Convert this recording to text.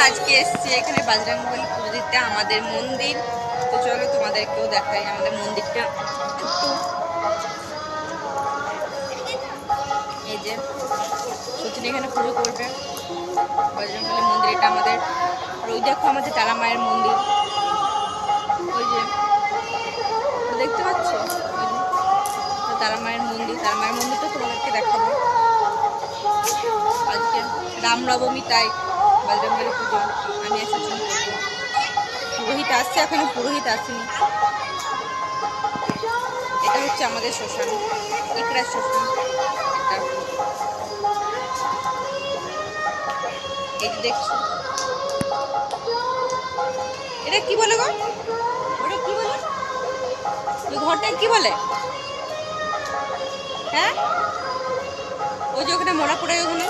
আজকে এসেছি এখানে বজরংবলী পুজো দিতে আমাদের মন্দির। তো চলো তোমাদেরকেও দেখাই আমাদের মন্দিরটা একটু। এই যে সচিন এখানে পুজো করবে বজরংবলী মন্দির, এটা আমাদের। আর ওই দেখো আমাদের তারা মায়ের মন্দির, ওই যে দেখতে পাচ্ছ, ওই যে তারা মায়ের মন্দির। তারা মায়ের মন্দিরটা তোমাদেরকে দেখাবো। আজকে রামনবমী, তাই বজরংবলী পুজো আমি এসেছি করবো। পুরোহিত আসছে, এখনো পুরোহিত আসেনি। এটা হচ্ছে আমাদের শ্মশান, ইকরা শ্মশান। এটা এই যে দেখছো, এটা কি বলে গো, ওটা কি বলে, ওই ঘরটাকে কি বলে? হ্যাঁ, ওই যে ওখানে মরা পড়ে ওখানে